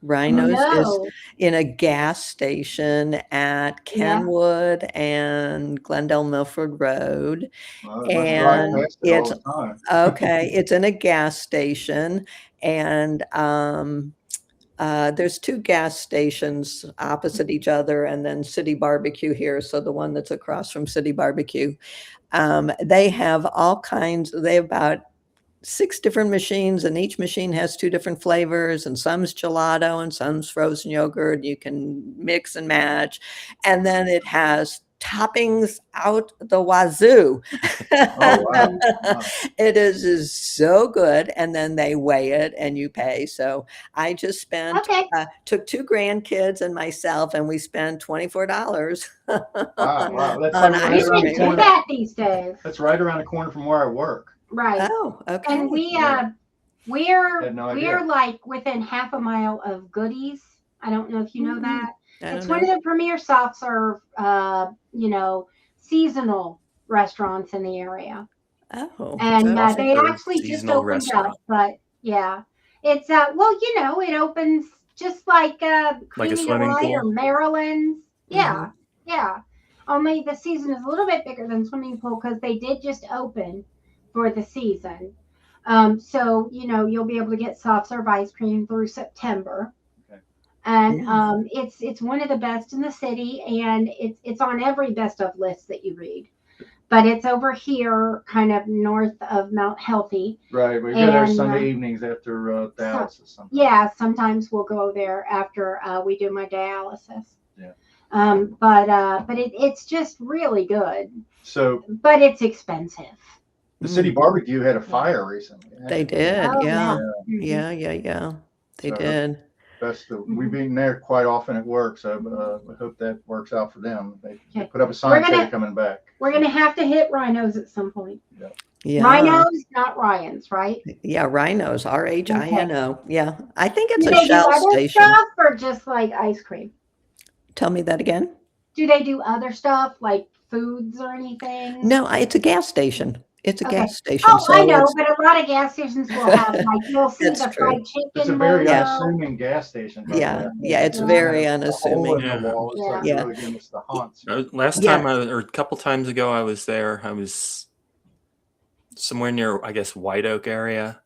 Rhino's is No. in a gas station at Yeah. Kenwood and Glendale Milford Road. Well, I must drive And past it all it's the time. okay. It's in a gas station, and there's 2 gas stations opposite each other, and then City Barbecue here. So the one that's across from City Barbecue, they have all kinds. They have about 6 different machines, and each machine has 2 different flavors, and some's gelato and some's frozen yogurt. You can mix and match, and then it has toppings out the wazoo. Oh, wow. Wow. It is so good, and then they weigh it and you pay. So I just spent Okay. took 2 grandkids and myself, and we spent $24 Wow. That's on like You right ice around should the do cream. corner. that these days. That's right around the corner from where I work. Right. Oh, okay. And Yeah. we're Had no idea. like within half a mile of Goodies. I don't know if you know Mhm. that. I It's don't one know. of the premier soft serve seasonal restaurants in the area. Oh, And okay. they Soft-serve actually just seasonal opened restaurant. up, but yeah. It's it opens just like Creamy swimming Delight pool? or Maryland's. Yeah. Mhm. Yeah. Only the season is a little bit bigger than swimming pool because they did just open for the season. So you'll be able to get soft serve ice cream through September. Okay. And Mm. it's one of the best in the city, and it's on every best of list that you read. But it's over here, kind of north of Mount Healthy. Right. We go there And, Sunday evenings after dialysis. Sometimes. Yeah, sometimes we'll go there after we do my dialysis. Yeah. But it's just really good. So But it's expensive. the City Barbecue had a fire recently. They did. Oh, Yeah. Mhm. Yeah. They So did. we've been there quite often at work, so I hope that works out for them. They Okay. put up a sign saying they're coming back. We're going to have to hit rhinos at some point. Yeah. Rhinos, not Ryans, right? Yeah, rhinos, RHINO. Yeah. I think it's Do a they do Shell other station. stuff or just like ice cream? Tell me that again. Do they do other stuff like foods or anything? No, it's a gas station. It's a Okay. gas station. Oh, So I know, it's, but a lot of gas stations will have like you'll see That's the true. fried chicken. It's a very logo. unassuming gas station. by the Yeah, way. yeah, it's Yeah. very A hole unassuming. in the wall. It's like Yeah. really giving us the haunts. Last Yeah. time or a couple times ago I was there, I was somewhere near, I guess, White Oak area,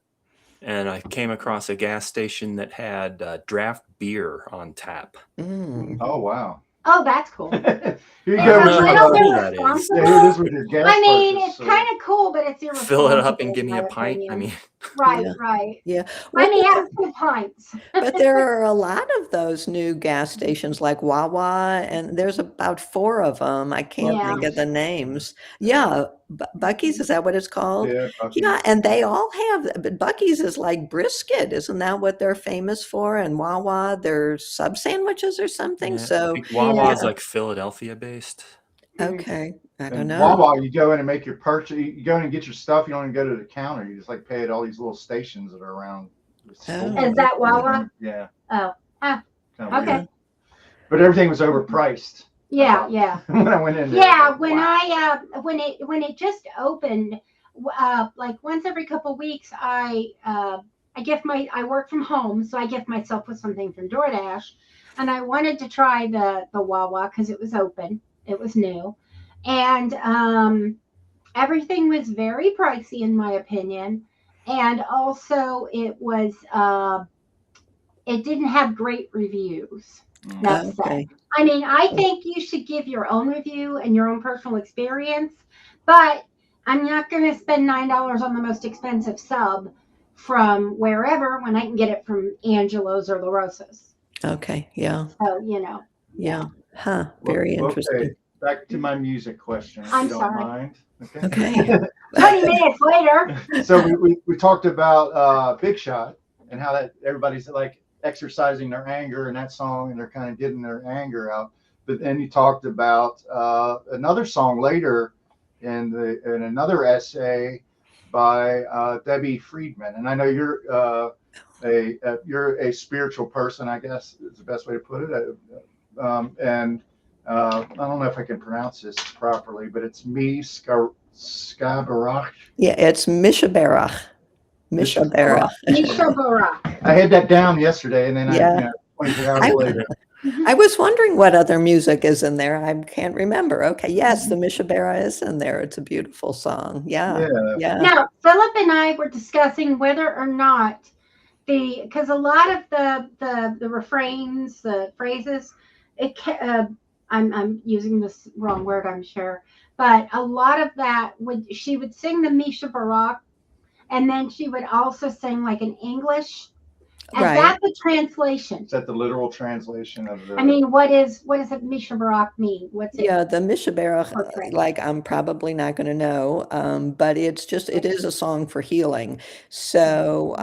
and I came across a gas station that had draft beer on tap. Mm. Oh wow. Oh, that's cool. Here you I go. don't know with how your, cool that is. yeah, here it is with your gas I mean, purchase, it's kind of cool, but it's irresponsible. Fill it up and give in me a my pint. I opinion. mean, Right, Yeah. right. Yeah. I Well, may have 2 pints. but there are a lot of those new gas stations like Wawa, and there's about 4 of them. I can't think of the names. Yeah, Buc-ee's, is that what it's called? Yeah, Yeah, and they all have, but Buc-ee's is like brisket. Isn't that what they're famous for? And Wawa, they're sub sandwiches or something. yeah, I So, think Wawa is yeah. like Philadelphia based. Okay, I don't And know. Wawa, you go in and make your purchase. You go in and get your stuff. You don't even go to the counter. You just like pay at all these little stations that are around. the store. Oh. Is that Wawa? Yeah. Oh, Kinda okay. weird. But everything was overpriced. Yeah, yeah. When I went in there. Yeah, like, when wow. when it just opened, like once every couple weeks, I work from home, so I gift myself with something from DoorDash, and I wanted to try the Wawa because it was open, it was new, and everything was very pricey in my opinion, and also it didn't have great reviews. That's Okay. I mean, I think you should give your own review and your own personal experience, but I'm not going to spend $9 on the most expensive sub from wherever when I can get it from Angelo's or La Rosa's. Okay. Yeah. So, Yeah. Huh. Very interesting. Okay, back to my music question. If I'm you don't sorry. mind. Okay. 20 minutes later. So we talked about Big Shot and how that everybody's like exercising their anger in that song and they're kind of getting their anger out. But then you talked about another song later in another essay by Debbie Friedman. And I know you're a spiritual person, I guess is the best way to put it. And I don't know if I can pronounce this properly, but it's Skabarach. Yeah, it's Mishaberach. Mishaberach. Misha Barak. I had that down yesterday, and then Yeah. 24 hours later. I was wondering what other music is in there. I can't remember. Okay, yes, the Mishabera is in there. It's a beautiful song. Yeah, yeah. Now, Philip and I were discussing whether or not because a lot of the refrains, the phrases, I'm using this wrong word, I'm sure, but a lot of that she would sing the Misha Barak, and then she would also sing like an English. Is that the translation? Is that the literal translation of the? I mean, what does a Misha Barak mean? What's it? Yeah, the Mishaberach, like I'm probably not going to know, but it is a song for healing. So,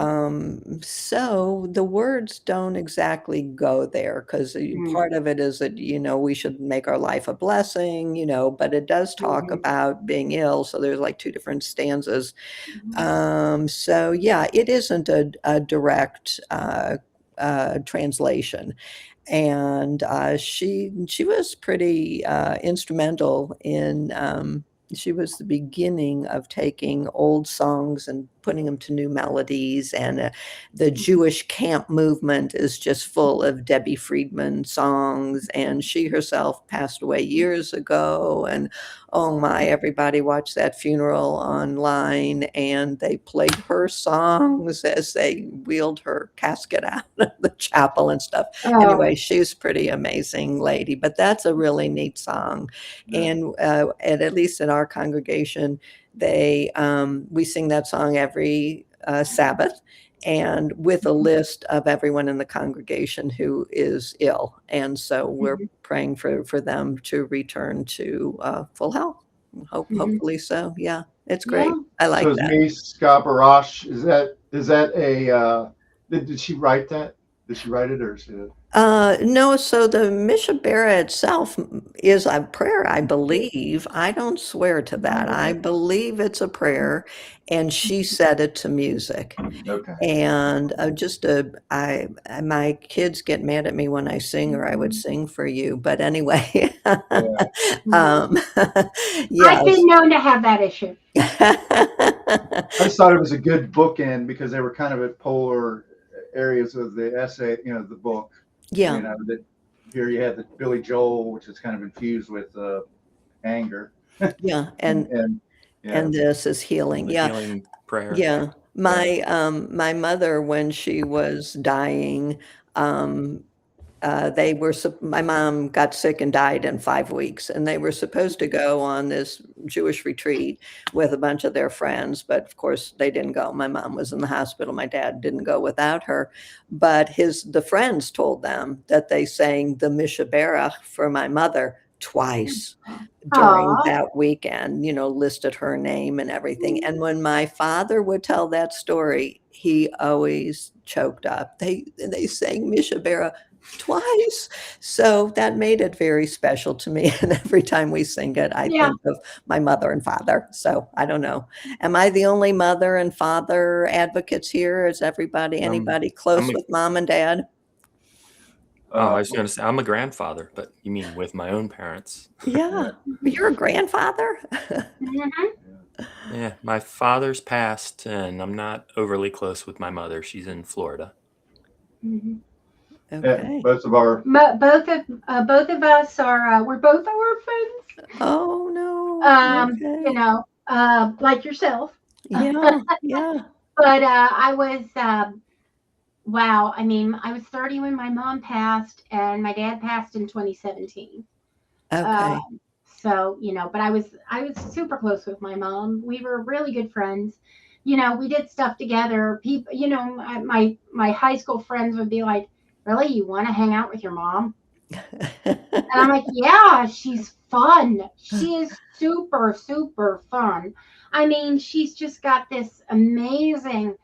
so the words don't exactly go there because part of it is that, we should make our life a blessing, but it does talk about being ill. So there's like 2 different stanzas. So yeah, it isn't a direct translation. And she was pretty instrumental in she was the beginning of taking old songs and putting them to new melodies. And the Jewish camp movement is just full of Debbie Friedman songs. And she herself passed away years ago. And oh my, everybody watched that funeral online and they played her songs as they wheeled her casket out of the chapel and stuff. Anyway, she's a pretty amazing lady, but that's a really neat song. And at least in our congregation, we sing that song every Sabbath, and with a list of everyone in the congregation who is ill. And so we're praying for them to return to full health. Hopefully so. Yeah, it's great. I like that. So is Skabarach, is that Did she write that? Did she write it or is it? No, so the Mishabera itself is a prayer, I believe. I don't swear to that. I believe it's a prayer, and she said it to music. Okay. And my kids get mad at me when I sing, or I would sing for you. But anyway, I've yes. been known to have that issue. I just thought it was a good bookend because they were kind of at polar areas of the essay, the book. Yeah. That here you had the Billy Joel, which is kind of infused with anger. Yeah. And This is healing. The Yeah. healing prayer. Yeah. My mother, when she was dying, my mom got sick and died in 5 weeks, and they were supposed to go on this Jewish retreat with a bunch of their friends, but of course they didn't go. My mom was in the hospital. My dad didn't go without her, but the friends told them that they sang the Mishaberach for my mother twice during Aw. that weekend, listed her name and everything. And when my father would tell that story, he always choked up. They sang Mishabera twice. So that made it very special to me. And every time we sing it, I Yeah. think of my mother and father. So I don't know. Am I the only mother and father advocates here? Is anybody close with mom and dad? I was going to say I'm a grandfather, but you mean with my own parents? Yeah. You're a grandfather? Mhm. Yeah, my father's passed, and I'm not overly close with my mother. She's in Florida. Mhm. Okay. both of our Both of us are we're both orphans. Oh, no. Okay. Like yourself. Yeah. Yeah. But I was wow. I mean, I was 30 when my mom passed, and my dad passed in 2017. Okay. So but I was super close with my mom. We were really good friends. We did stuff together. People, my high school friends would be like, "Really, you want to hang out with your mom?" And I'm like, "Yeah, she's fun. She is super, super fun. I mean, she's just got this amazing,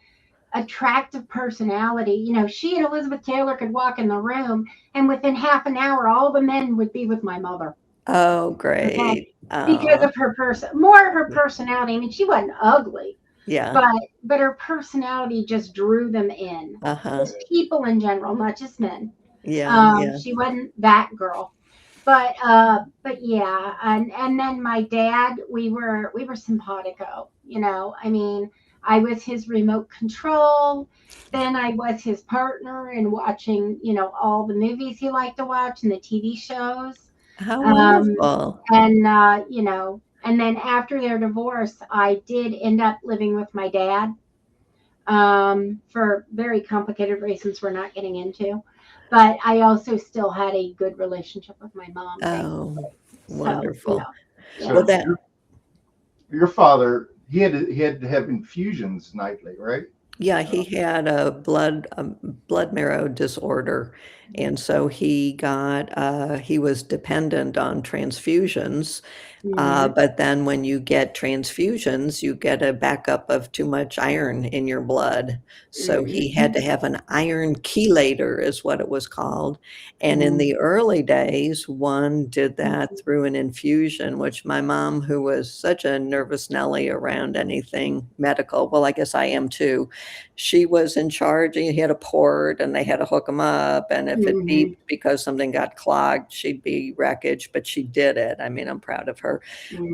attractive personality. She and Elizabeth Taylor could walk in the room, and within half an hour, all the men would be with my mother." Oh, Okay. great. Because of her her personality. I mean, she wasn't ugly, Yeah. but her personality just drew them in. Uh-huh. Just people in general, not just men. Yeah. She wasn't that girl. But yeah, and then my dad, we were simpatico. I mean, I was his remote control. Then I was his partner in watching, all the movies he liked to watch and the TV shows. How wonderful. And and then after their divorce, I did end up living with my dad for very complicated reasons we're not getting into. But I also still had a good relationship with my mom. Oh, So, wonderful. So Well, that your father, he had to have infusions nightly, right? Yeah, he had a blood marrow disorder, and so he was dependent on transfusions. Mhm. But then when you get transfusions, you get a backup of too much iron in your blood. So he had to have an iron chelator, is what it was called. And in the early days, one did that through an infusion, which my mom, who was such a nervous Nelly around anything medical, well, I guess I am too, she was in charge. And he had a port and they had to hook him up. And if it beeped because something got clogged, she'd be wreckage, but she did it. I mean, I'm proud of her.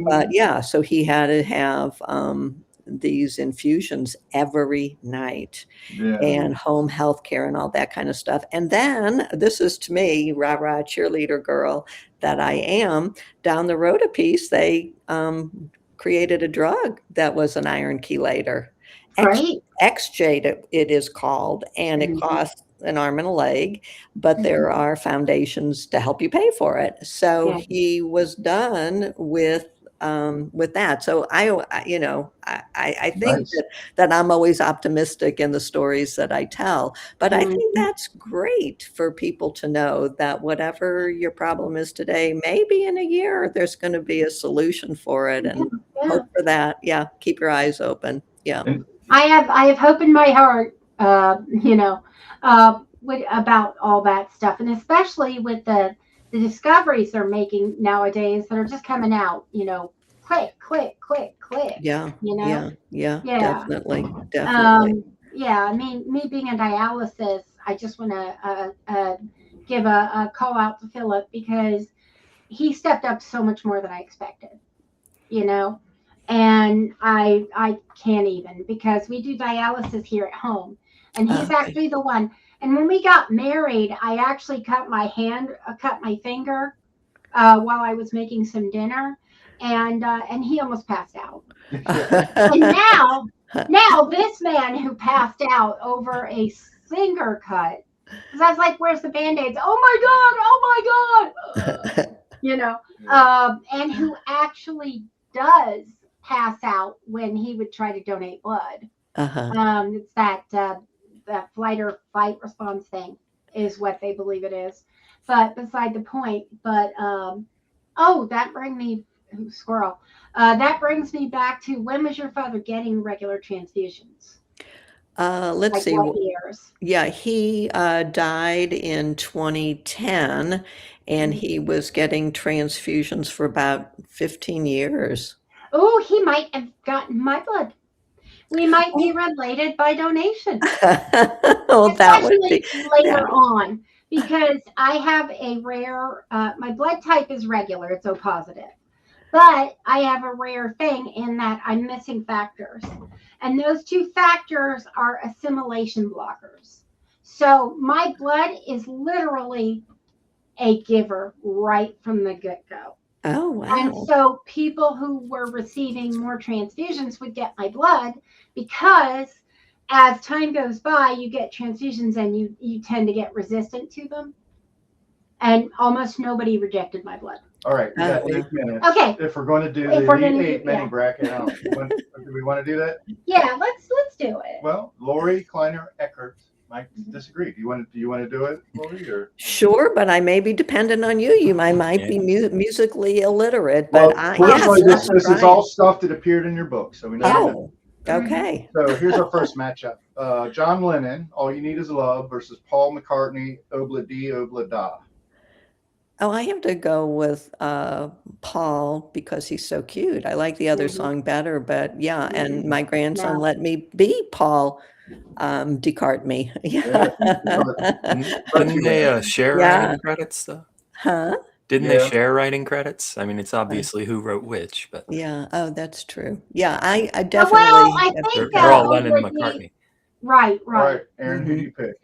But yeah, so he had to have these infusions every night and home health care and all that kind of stuff. And then this is, to me, rah-rah cheerleader girl that I am, down the road a piece, they created a drug that was an iron chelator. Great. XJ it is called, and it costs an arm and a leg, but there are foundations to help you pay for it. So Yeah. he was done with that. So I think Nice. that I'm always optimistic in the stories that I tell, but I think that's great for people to know that whatever your problem is today, maybe in a year there's going to be a solution for it, and Yeah. hope for that. Yeah, keep your eyes open. Yeah. And I have hope in my heart. you know, about all that stuff, and especially with the discoveries they're making nowadays that are just coming out, quick, quick, quick, quick, Yeah, Yeah. definitely, definitely. Yeah. I mean, me being in dialysis, I just want to give a call out to Philip because he stepped up so much more than I expected, you know, and I can't even because we do dialysis here at home, and he's Okay. actually the one. And when we got married, I actually cut my finger while I was making some dinner, and he almost passed out. And now this man who passed out over a finger cut, because I was like, "Where's the band-aids?" Oh my god! And who actually does pass out when he would try to donate blood. Uh-huh. It's that flight or fight response thing is what they believe it is. But beside the point. But that brings me squirrel. That brings me back to when was your father getting regular transfusions? Let's Like see. what years? Yeah, he died in 2010, and he was getting transfusions for about 15 years. Oh, he might have gotten my blood. We might be related by donation. Oh, that would Especially be later that. on, because I have a rare, my blood type is regular, it's O positive. But I have a rare thing in that I'm missing factors. And those two factors are assimilation blockers. So my blood is literally a giver right from the get-go. Oh, And wow. so people who were receiving more transfusions would get my blood because as time goes by, you get transfusions and you tend to get resistant to them. And almost nobody rejected my blood. All right, we got Oh, 8 wow. minutes. Okay. If we're going to do If the we're Elite gonna do- Eight mini yeah. bracket, do we want to do that? Yeah, let's do it. Well, Lorie Kleiner Eckert might disagree. Do you want to do it, Lorie, or? Sure, but I may be dependent on you. I might be musically illiterate, Well, but fortunately, yes, this is try all it. stuff that appeared in your book, so we know. Oh, okay. So here's our first matchup: John Lennon, "All You Need Is Love" versus Paul McCartney, "Obla Di Obla Da." Oh, I have to go with Paul because he's so cute. I like the other song better, but yeah, and my grandson No. let me be Paul McCartney. Yeah. Didn't they share Yeah. writing credits though? Huh? Didn't Yeah. they share writing credits? I mean, it's obviously who wrote which, but Yeah. Oh, that's true. Yeah, I Well, definitely. I think they're all Obla Lennon Di- McCartney. Right. All right, Aaron, who do you pick?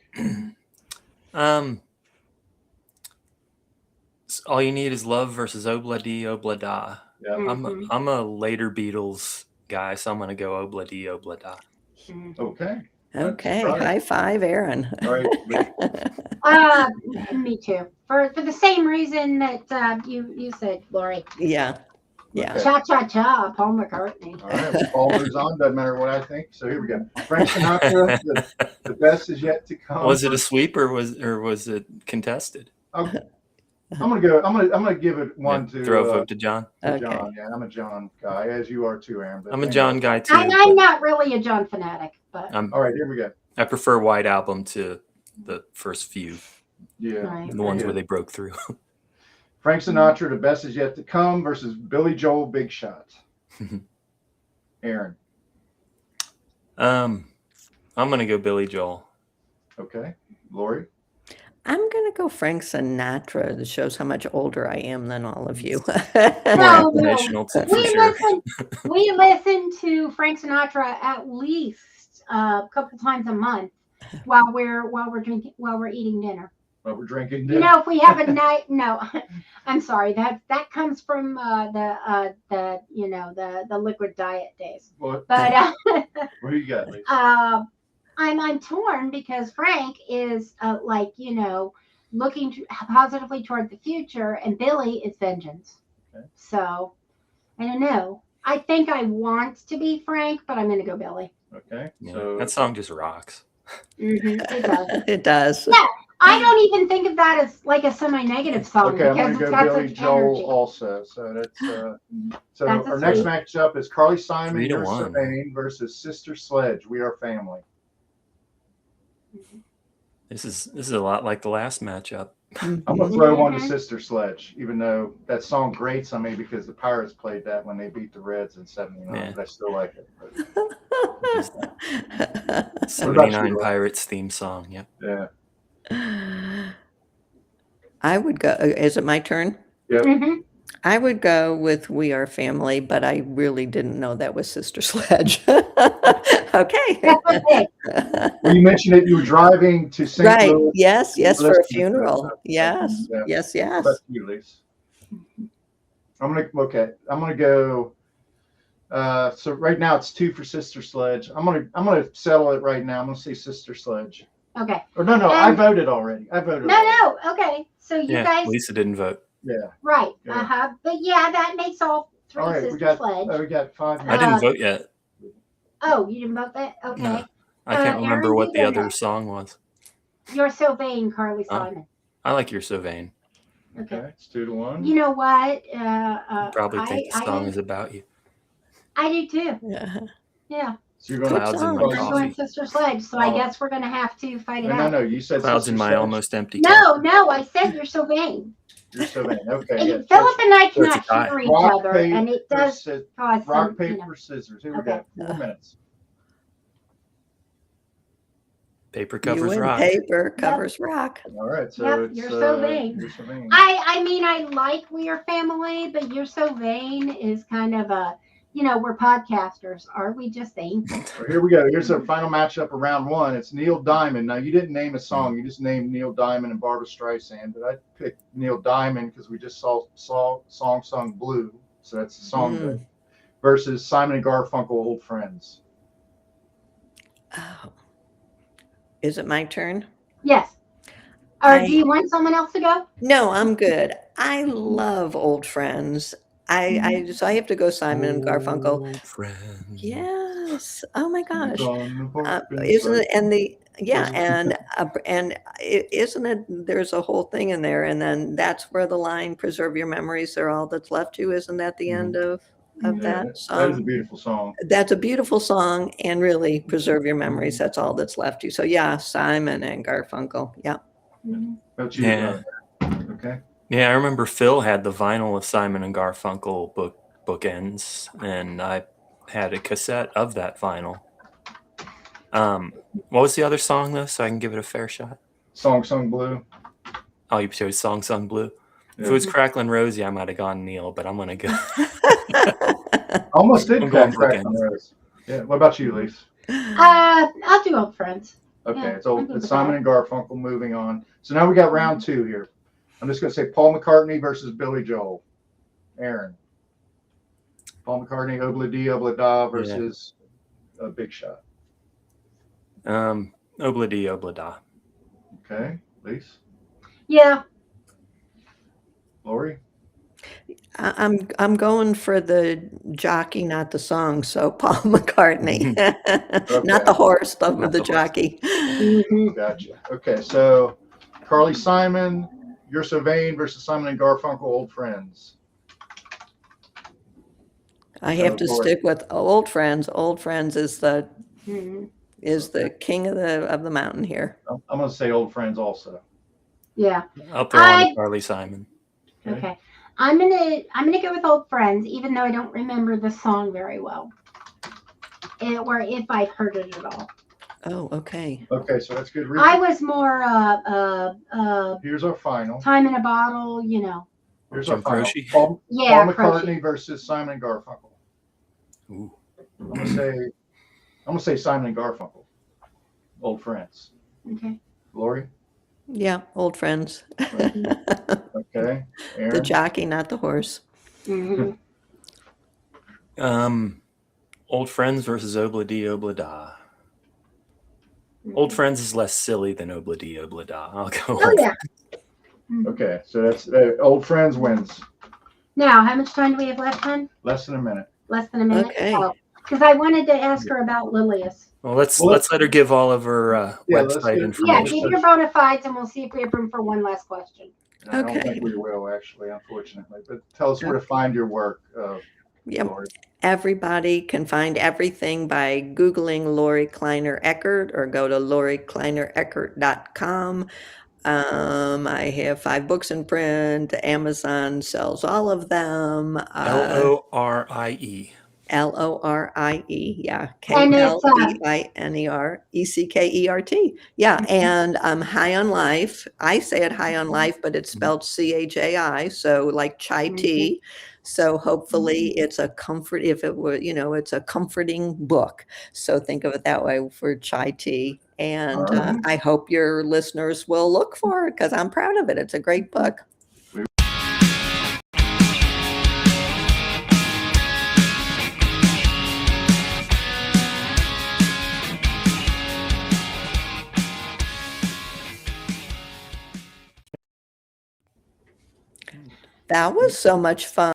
All You Need Is Love versus Obla Di Obla Da. Yeah. I'm a later Beatles guy, so I'm gonna go Obla Di Obla Da. Okay. Okay. Let's try High it. five, Aaron. All right. Me too. For the same reason that you said, Lorie. Yeah. Yeah. Okay. Cha cha cha, Paul McCartney. All right. Well, Paul moves on. Doesn't matter what I think. So here we go. Frank Sinatra, the best is yet to come. Was it a sweep or was it contested? I'm gonna give it one to throw a vote to John. to Okay. John. Yeah, I'm a John guy, as you are too, Aaron. But I'm a anyway. John guy too. I'm not really a John fanatic, but All right, here we go. I prefer White Album to the first few, Yeah. Right. the ones where they broke through. Frank Sinatra, the best is yet to come versus Billy Joel, Big Shot. Aaron. I'm gonna go Billy Joel. Okay. Lorie. I'm going to go Frank Sinatra. That shows how much older I am than all of you. No, Informational for sure. we listen to Frank Sinatra at least a couple times a month while we're eating dinner. Well, we're drinking. If we have a night, no, I'm sorry. That comes from the liquid diet days. What? But What do you got, Lisa? I'm torn because Frank is looking positively toward the future, and Billy is vengeance. Okay. So I don't know. I think I want to be Frank, but I'm going to go Billy. Okay. Yeah, So that song just rocks. It does. It does. Yeah, I don't even think of that as like a semi-negative song okay, I'm because gonna it's go got Billy such Joel energy. also. So that's so That's a our next sweet. matchup is Carly Simon, 3-1. You're So Vain versus Sister Sledge, We Are Family. This is a lot like the last matchup. I'm gonna Mhm. throw one to Sister Sledge, even though that song grates on me because the Pirates played that when they beat the Reds in '79. Yeah. But I still like it. But 79 Laura? Pirates theme song. Yep. yeah. I would go. Is it my turn? Yep. Mhm. I would go with We Are Family, but I really didn't know that was Sister Sledge. Okay. That's okay. Well, you mentioned that you were driving to St. Right. Louis. Yes, You were yes, for a listening to it. funeral. Okay. Yes, Yeah. yes, What yes. about you, Lise? I'm gonna go. So right now it's 2 for Sister Sledge. I'm gonna settle it right now. I'm gonna say Sister Sledge. Okay. Or no, I voted already. No. Okay. So you Yeah. guys, Lisa didn't vote. Yeah. right? Yeah. But yeah, that makes all 3 All right. Sister Sledge. We got 5 I minutes. didn't vote yet. Oh, you didn't vote that? Okay. No. I can't remember Aaron, what you the go other next. song was. You're So Vain, Carly Oh. Simon. I like You're So Vain. Okay. Okay. It's 2-1. You know what? You probably think the song is about you. I do too. Yeah. Yeah. So you're going Good Clouds in song. my I'm going coffee. Sister Sledge, so I Oh. guess we're gonna have to fight it No, out. you said Clouds Sister in my Sledge. almost empty cup. No, I said You're So Vain. You're so vain. Okay. And Yeah. Philip and I So it's a cannot tie. hear each Rock, other, and it paper, does cause rock, some, paper, scissors. Here we Okay. go. 4 minutes. Paper You covers win. rock. Paper covers rock. All right. So Yep, it's You're So Vain. You're so vain. I mean, I like We Are Family, but You're So Vain is kind of a, we're podcasters. Are we just vain? Well, here we go. Here's our final matchup of round 1. It's Neil Diamond. Now, you didn't name a song. You just named Neil Diamond and Barbra Streisand. But I picked Neil Diamond because we just saw song sung Blue. So that's the song that versus Simon and Garfunkel, Old Friends. Oh. Is it my turn? Yes. Or do you want someone else to go? No, I'm good. I love Old Friends. I have to go Simon and Garfunkel. Old friend. Yes. Oh my gosh. Isn't Isn't it? And isn't it? There's a whole thing in there, and then that's where the line "Preserve your memories." They're all that's left to. Isn't that the end of Mhm. that That is a song? beautiful song. That's a beautiful song, and really preserve your memories. That's all that's left to. So yeah, Simon and Garfunkel. Yeah. Mhm. About you, Yeah. Okay. Yeah, I remember Phil had the vinyl of Simon and Garfunkel bookends, and I had a cassette of that vinyl. What was the other song though, so I can give it a fair shot? Song sung Blue. Oh, you chose Song Sung Blue. If Yeah. it was Cracklin' Rosie, I might have gone Neil, but I'm gonna go. Almost did I'm call going Cracklin' bookends. Rose. Yeah. What about you, Lise? I'll do Old Friends. Okay, Yeah, it's I'm good with Simon that. and Garfunkel. Moving on. So now we got round 2 here. I'm just going to say Paul McCartney versus Billy Joel. Aaron. Paul McCartney, Obla Dee Obla Da versus Big Shot. Obla Dee Obla Da. Okay, Lise, Yeah. Lorie. I'm going for the jockey, not the song. So Paul McCartney, not the horse, Not the the horse. jockey. Mhm. Gotcha. Okay, so Carly Simon, You're So Vain versus Simon and Garfunkel, Old Friends. I have to Lori. stick with Old Friends. Old Friends is the Mhm. king of the mountain here. I'm going to say Old Friends also. Yeah. I'll throw on to Carly Simon. Okay. I'm gonna go with Old Friends, even though I don't remember the song very well, or if I've heard it at all. Oh, okay. Okay, so that's good. I was more Here's our final. Time in a Bottle, Here's Jim our final. Croce? Paul Yeah, McCartney versus Simon and Garfunkel. Ooh. I'm gonna say Simon and Garfunkel. Old Friends. Okay. Lorie. Yeah, Old Friends. Okay. The Aaron. jockey, not the horse. Mhm. Old Friends versus Obla Dee Obla Da. Old Friends is less silly than Obla Dee Obla Da. I'll go. Oh Old yeah. Okay, so that's Old Friends wins. Now, how much time do we have left, hon? Less than a minute. Less than a minute. Okay. Because I wanted to ask her about Lilius. Well, let's Well, let her give all of her let's website get- Yeah, information. give your bona fides, and we'll see if we have room for one last question. I don't Okay. think we will, actually, unfortunately. But tell us where to find your work. Yep. Lorie? Everybody can find everything by Googling Lorie Kleiner Eckert or go to loriekleinereckert.com. I have 5 books in print. Amazon sells all of them. Lorie. Lorie, yeah, And it's KLEINERECKERT. Yeah, and High on Life. I say it High on Life, but it's spelled CHAI, so like chai tea. So hopefully it's a comfort, if it were, it's a comforting book. So think of it that way for chai tea. And All right. I hope your listeners will look for it because I'm proud of it. It's a great book. That was so much fun.